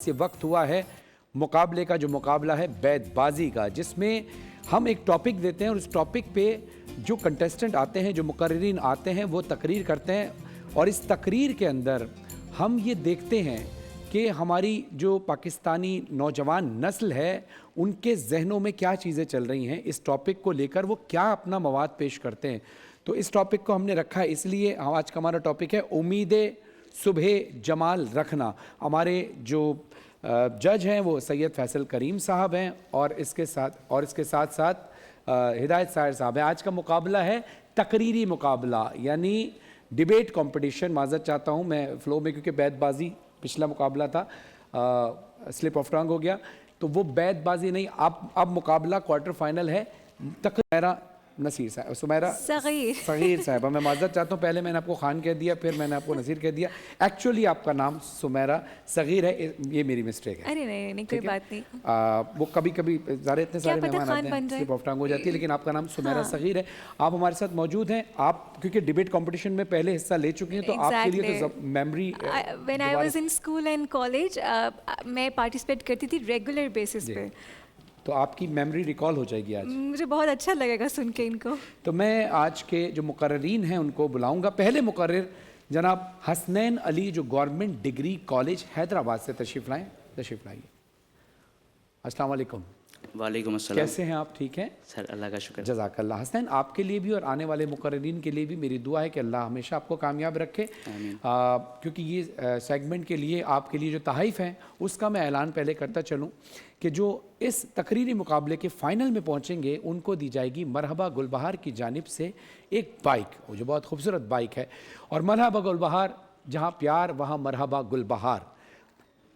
سے وقت ہوا ہے مقابلے کا، جو مقابلہ ہے بیت بازی کا، جس میں ہم ایک ٹاپک دیتے ہیں اور اس ٹاپک پہ جو کنٹیسٹنٹ آتے ہیں، جو مقررین آتے ہیں، وہ تقریر کرتے ہیں اور اس تقریر کے اندر ہم یہ دیکھتے ہیں کہ ہماری جو پاکستانی نوجوان نسل ہے ان کے ذہنوں میں کیا چیزیں چل رہی ہیں، اس ٹاپک کو لے کر وہ کیا اپنا مواد پیش کرتے ہیں۔ تو اس ٹاپک کو ہم نے رکھا ہے، اس لیے آج کا ہمارا ٹاپک ہے امید صبح جمال رکھنا۔ ہمارے جو جج ہیں وہ سید فیصل کریم صاحب ہیں اور اس کے ساتھ ساتھ ہدایت سائر صاحب ہیں۔ آج کا مقابلہ ہے تقریری مقابلہ، یعنی ڈیبیٹ کمپٹیشن۔ معذرت چاہتا ہوں میں فلو میں، کیونکہ بیت بازی پچھلا مقابلہ تھا، سلپ آف ٹنگ ہو گیا، تو وہ بیت بازی نہیں، اب مقابلہ کوارٹر فائنل ہے۔ سمیرہ نصیر صاحب، سمیرہ صغیر صاحبہ، میں معذرت چاہتا ہوں، پہلے میں نے آپ کو خان کہہ دیا، پھر میں نے آپ کو نصیر کہہ دیا، ایکچولی آپ کا نام سمیرہ صغیر ہے، یہ میری مسٹیک ہے۔ ارے نہیں، کوئی بات نہیں، وہ کبھی کبھی ظاہر اتنے سارے مہمان آتے ہیں، سلپ آف ٹنگ ہو جاتی ہے، لیکن آپ کا نام سمیرہ صغیر ہے۔ آپ ہمارے ساتھ موجود ہیں، آپ کیونکہ ڈیبیٹ کمپٹیشن میں پہلے حصہ لے چکی ہیں، تو آپ کے لیے تو memory, when I was in school and college میں پارٹیسپیٹ کرتی تھی ریگولر بیسس پہ، تو آپ کی میموری ریکال ہو جائے گی آج۔ مجھے بہت اچھا لگے گا سن کے ان کو۔ تو میں آج کے جو مقررین ہیں ان کو بلاؤں گا۔ پہلے مقرر جناب حسنین علی، جو گورنمنٹ ڈگری کالج حیدرآباد سے تشریف لائیے۔ السلام علیکم۔ وعلیکم السلام۔ کیسے ہیں آپ؟ ٹھیک ہیں سر، اللہ کا شکر۔ جزاک اللہ۔ حسنین، آپ کے لیے بھی اور آنے والے مقررین کے لیے بھی میری دعا ہے کہ اللہ ہمیشہ آپ کو کامیاب رکھے، کیونکہ یہ سیگمنٹ کے لیے آپ کے لیے جو تحائف ہیں اس کا میں اعلان پہلے کرتا چلوں کہ جو اس تقریری مقابلے کے فائنل میں پہنچیں گے ان کو دی جائے گی مرحبا گلبہار کی جانب سے ایک بائک، وہ جو بہت خوبصورت بائک ہے، اور مرحبا گلبہار، جہاں پیار وہاں مرحبا گلبہار،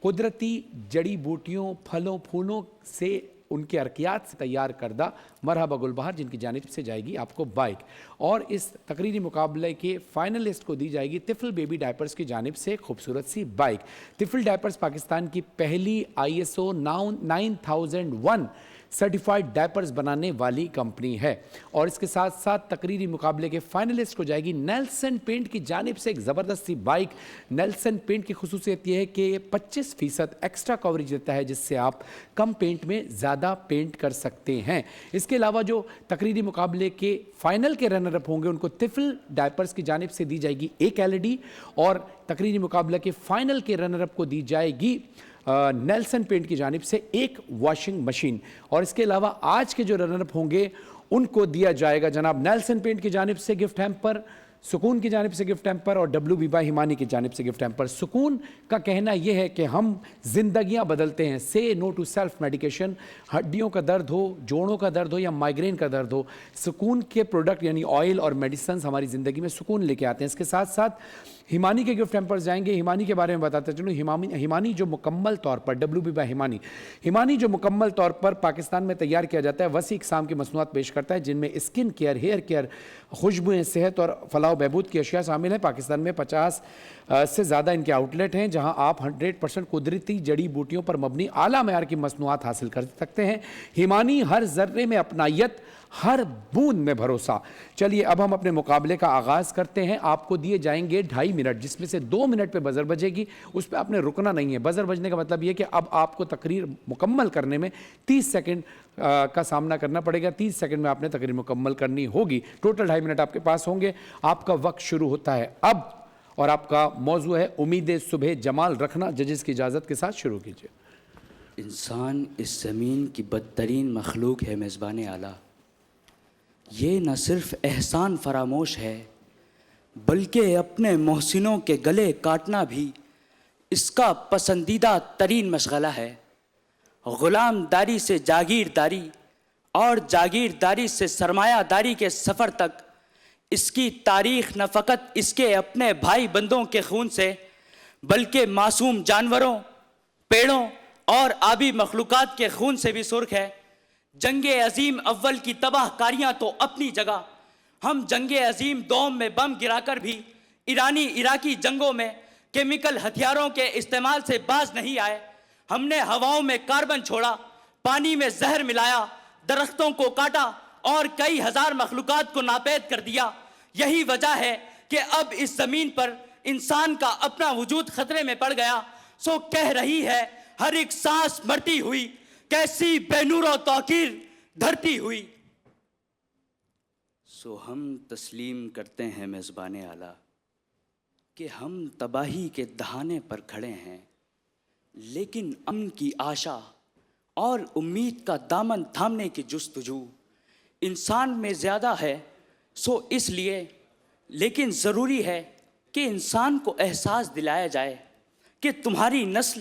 قدرتی جڑی بوٹیوں، پھلوں، پھولوں سے، ان کے ارکیات سے تیار کردہ مرحبا گلبہار، جن کی جانب سے جائے گی آپ کو بائک، اور اس تقریری مقابلے کے فائنلسٹ کو دی جائے گی طفل بیبی ڈائپرز کی جانب سے خوبصورت سی بائک۔ طفل ڈائپرز پاکستان کی پہلی ISO 9001 سرٹیفائڈ ڈائپرز بنانے والی کمپنی ہے، اور اس کے ساتھ ساتھ تقریری مقابلے کے فائنلسٹ کو جائے گی نیلسن پینٹ کی جانب سے ایک زبردست سی بائک۔ نیلسن پینٹ کی خصوصیت یہ ہے کہ یہ 25% ایکسٹرا کوریج دیتا ہے، جس سے آپ کم پینٹ میں زیادہ پینٹ کر سکتے ہیں۔ اس کے علاوہ جو تقریری مقابلے کے فائنل کے رنر اپ ہوں گے ان کو طفل ڈائپرز کی جانب سے دی جائے گی ایک LED، اور تقریری مقابلہ کے فائنل کے رنر اپ کو دی جائے گی نیلسن پینٹ کی جانب سے ایک واشنگ مشین، اور اس کے علاوہ آج کے جو رنر اپ ہوں گے ان کو دیا جائے گا جناب نیلسن پینٹ کی جانب سے گفٹ ہیمپر، سکون کی جانب سے گفٹ ہیمپر، اور WB ہمانی کی جانب سے گفٹ ہیمپر۔ سکون کا کہنا یہ ہے کہ ہم زندگیاں بدلتے ہیں، سے نو ٹو سیلف میڈیکیشن، ہڈیوں کا درد ہو، جوڑوں کا درد ہو یا مائگرین کا درد ہو، سکون کے پروڈکٹ یعنی آئل اور میڈیسنز ہماری زندگی میں سکون لے کے آتے ہیں۔ اس کے ساتھ ساتھ ہمانی کے گفٹ ہیمپرز جائیں گے۔ ہمانی کے بارے میں بتاتے چلوں، ہمانی جو مکمل طور پر WB ہمانی جو مکمل طور پر پاکستان میں تیار کیا جاتا ہے، وسیع اقسام کی مصنوعات پیش کرتا ہے، جن میں اسکن کیئر، ہیئر کیئر، خوشبوئیں، صحت اور فلاح و بہبود کی اشیاء شامل ہیں۔ پاکستان میں 50 سے زیادہ ان کے آؤٹ لیٹ ہیں، جہاں آپ 100% قدرتی جڑی بوٹیوں پر مبنی اعلیٰ معیار کی مصنوعات حاصل کر سکتے ہیں۔ ہمانی، ہر ذرے میں اپنائیت، ہر بوند میں بھروسہ۔ چلیے اب ہم اپنے مقابلے کا آغاز کرتے ہیں۔ آپ کو دیے جائیں گے 2.5 منٹ، جس میں سے 2 منٹ پہ بزر بجے گی، اس پہ آپ نے رکنا نہیں ہے۔ بزر بجنے کا مطلب یہ کہ اب آپ کو تقریر مکمل کرنے میں 30 سیکنڈ کا سامنا کرنا پڑے گا۔ 30 سیکنڈ میں آپ نے تقریر مکمل کرنی ہوگی۔ ٹوٹل 2.5 منٹ آپ کے پاس ہوں گے۔ آپ کا وقت شروع ہوتا ہے اب، اور آپ کا موضوع ہے امید صبح جمال رکھنا۔ ججز کی اجازت کے ساتھ شروع کیجیے۔ انسان اس زمین کی بدترین مخلوق ہے میزبان اعلیٰ، یہ نہ صرف احسان فراموش ہے بلکہ اپنے محسنوں کے گلے کاٹنا بھی اس کا پسندیدہ ترین مشغلہ ہے۔ غلام داری سے جاگیرداری اور جاگیرداری سے سرمایہ داری کے سفر تک اس کی تاریخ نہ فقط اس کے اپنے بھائی بندوں کے خون سے بلکہ معصوم جانوروں، پیڑوں اور آبی مخلوقات کے خون سے بھی سرخ ہے۔ جنگ عظیم اول کی تباہ کاریاں تو اپنی جگہ، ہم جنگ عظیم دوم میں بم گرا کر بھی ایرانی عراقی جنگوں میں کیمیکل ہتھیاروں کے استعمال سے باز نہیں آئے۔ ہم نے ہواؤں میں کاربن چھوڑا، پانی میں زہر ملایا، درختوں کو کاٹا اور کئی ہزار مخلوقات کو ناپید کر دیا۔ یہی وجہ ہے کہ اب اس زمین پر انسان کا اپنا وجود خطرے میں پڑ گیا۔ سو کہہ رہی ہے ہر ایک سانس مرتی ہوئی، کیسی بے نور و توقیر دھرتی ہوئی. سو ہم تسلیم کرتے ہیں میزبان اعلیٰ کہ ہم تباہی کے دہانے پر کھڑے ہیں، لیکن امن کی آشا اور امید کا دامن تھامنے کی جستجو انسان میں زیادہ ہے. سو اس لیے لیکن ضروری ہے کہ انسان کو احساس دلایا جائے کہ تمہاری نسل،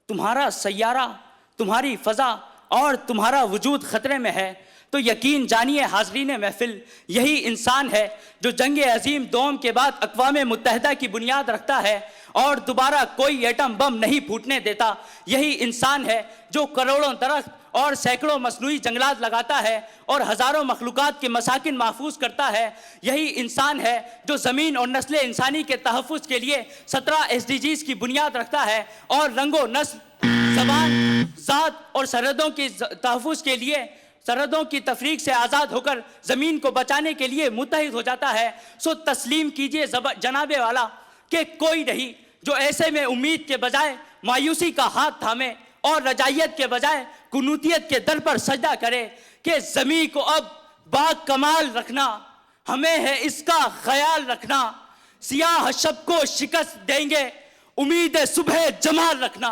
تمہارا سیارہ، تمہاری فضا اور تمہارا وجود خطرے میں ہے. تو یقین جانیے حاضرین محفل، یہی انسان ہے جو جنگ عظیم دوم کے بعد اقوام متحدہ کی بنیاد رکھتا ہے اور دوبارہ کوئی ایٹم بم نہیں پھوٹنے دیتا. یہی انسان ہے جو کروڑوں درخت اور سینکڑوں مصنوعی جنگلات لگاتا ہے اور ہزاروں مخلوقات کے مساکن محفوظ کرتا ہے. یہی انسان ہے جو زمین اور نسل انسانی کے تحفظ کے لیے 17 SDGs کی بنیاد رکھتا ہے اور رنگ و نسل، زبان، ذات اور سرحدوں کے تحفظ کے لیے سرحدوں کی تفریق سے آزاد ہو کر زمین کو بچانے کے لیے متحد ہو جاتا ہے. سو تسلیم کیجئے جناب والا کہ کوئی نہیں جو ایسے میں امید کے بجائے مایوسی کا ہاتھ تھامے اور رجائیت کے بجائے قنوتیت کے در پر سجدہ کرے کہ زمین کو اب با کمال رکھنا، ہمیں ہے اس کا خیال رکھنا، سیاہ شب کو شکست دیں گے، امید صبح جمال رکھنا،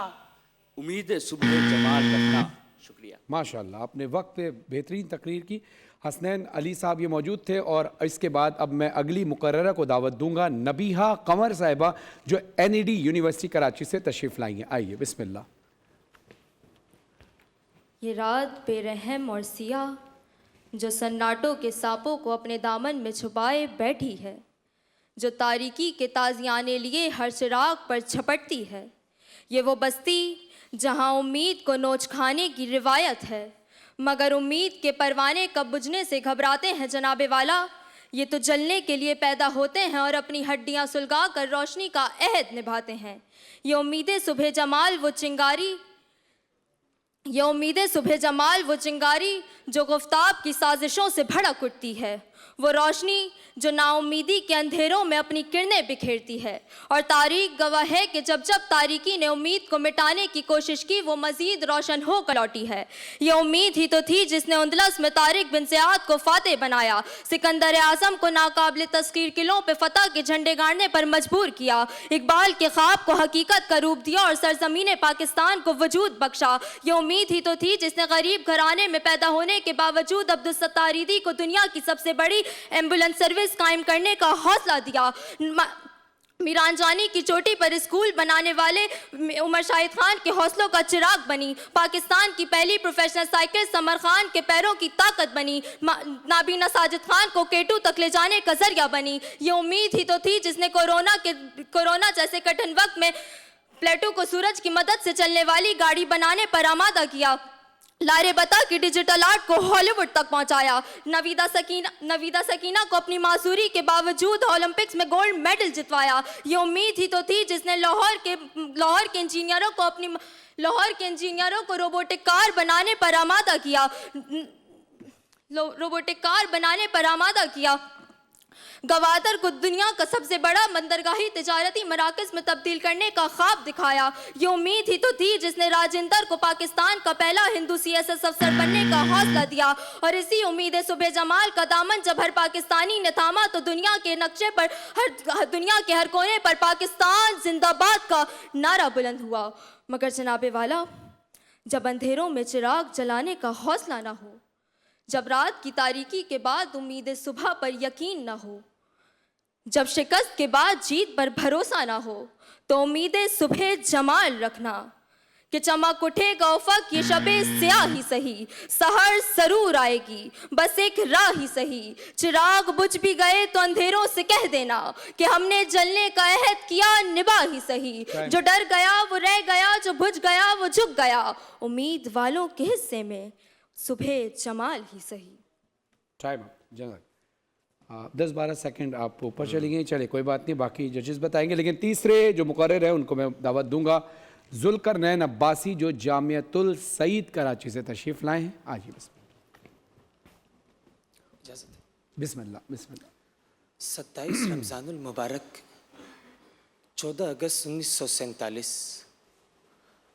امید صبح جمال رکھنا. شکریہ. ماشاءاللہ، آپ نے وقت پہ بہترین تقریر کی. حسنین علی صاحب یہ موجود تھے، اور اس کے بعد اب میں اگلی مقررہ کو دعوت دوں گا، نبیہہ قمر صاحبہ جو NED یونیورسٹی کراچی سے تشریف لائی ہیں. آئیے، بسم اللہ. یہ رات بے رحم اور سیاہ جو سناٹوں کے سانپوں کو اپنے دامن میں چھپائے بیٹھی ہے، جو تاریکی کے تازیانے لیے ہر چراغ پر چھپٹتی ہے. یہ وہ بستی جہاں امید کو نوچ کھانے کی روایت ہے، مگر امید کے پروانے کب بجھنے سے گھبراتے ہیں جناب والا. یہ تو جلنے کے لیے پیدا ہوتے ہیں اور اپنی ہڈیاں سلگا کر روشنی کا عہد نبھاتے ہیں. یہ امیدیں صبح جمال وہ چنگاری، یہ امیدیں صبح جمال وہ چنگاری جو گفتاب کی سازشوں سے بھڑک اٹھتی ہے، وہ روشنی جو نا امیدی کے اندھیروں میں اپنی کرنیں بکھیرتی ہے. اور تاریخ گواہ ہے کہ جب جب تاریکی نے امید کو مٹانے کی کوشش کی، وہ مزید روشن ہو کر لوٹی ہے. یہ امید ہی تو تھی جس نے اندلس میں طارق بن زیاد کو فاتح بنایا، سکندر اعظم کو ناقابل تسخیر قلعوں پہ فتح کے جھنڈے گاڑنے پر مجبور کیا، اقبال کے خواب کو حقیقت کا روپ دیا اور سرزمین پاکستان کو وجود بخشا. یہ امید ہی تو تھی جس نے غریب گھرانے میں پیدا ہونے کے باوجود عبدالستار ایدھی کو دنیا کی سب سے بڑی ایمبولینس سروس قائم کرنے کا حوصلہ دیا. میران جانی کی چوٹی پر اسکول بنانے والے عمر شاہد خان کے حوصلوں کا چراغ بنی. پاکستان کی پہلی پروفیشنل سائیکل سمر خان کے پیروں کی طاقت بنی. نابینا ساجد خان کو K2 تک لے جانے کا ذریعہ بنی. یہ امید ہی تو تھی جس نے کورونا جیسے کٹھن وقت میں پلیٹو کو سورج کی مدد سے چلنے والی گاڑی بنانے پر آمادہ کیا، لارے بتا کی ڈیجیٹل آرٹ کو ہالی ووڈ تک پہنچایا. نویدہ سکینہ کو اپنی معذوری کے باوجود اولمپکس میں گولڈ میڈل جتوایا. یہ امید ہی تو تھی جس نے لاہور کے انجینئروں کو روبوٹک کار بنانے پر آمادہ کیا. گوادر کو دنیا کا سب سے بڑا بندرگاہی تجارتی مراکز میں تبدیل کرنے کا خواب دکھایا. یہ امید ہی تو تھی جس نے راجندر کو پاکستان کا پہلا ہندو CSS افسر بننے کا حوصلہ دیا. اور اسی امید صبح جمال کا دامن جب ہر پاکستانی نے تھاما تو دنیا کے نقشے پر دنیا کے ہر کونے پر پاکستان زندہ باد کا نعرہ بلند ہوا. مگر جناب والا، جب اندھیروں میں چراغ جلانے کا حوصلہ نہ ہو، جب رات کی تاریکی کے بعد امید صبح پر یقین نہ ہو، جب شکست کے بعد جیت پر بھروسہ نہ ہو، تو امید صبح جمال رکھنا کہ چمک اٹھے گا افق، یہ شب سیاہ ہی سہی، سحر ضرور آئے گی، بس ایک راہ ہی سہی. چراغ بجھ بھی گئے تو اندھیروں سے کہہ دینا کہ ہم نے جلنے کا عہد کیا، نبھا ہی سہی. جو ڈر گیا وہ رہ گیا، جو بجھ گیا وہ جھک گیا، امید والوں کے حصے میں صبح جمال ہی سہی. ٹائم اپ جناب. 10-12 سیکنڈ آپ اوپر چلی گئیں. چلے کوئی بات نہیں، باقی ججز بتائیں گے. لیکن تیسرے جو مقرر ہیں ان کو میں دعوت دوں گا، ذوالقرنین عباسی جو جامعۃ السعید کراچی سے تشریف لائے ہیں. آجی بسم اللہ. 27 رمضان المبارک 14 اگست 1947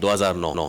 2009।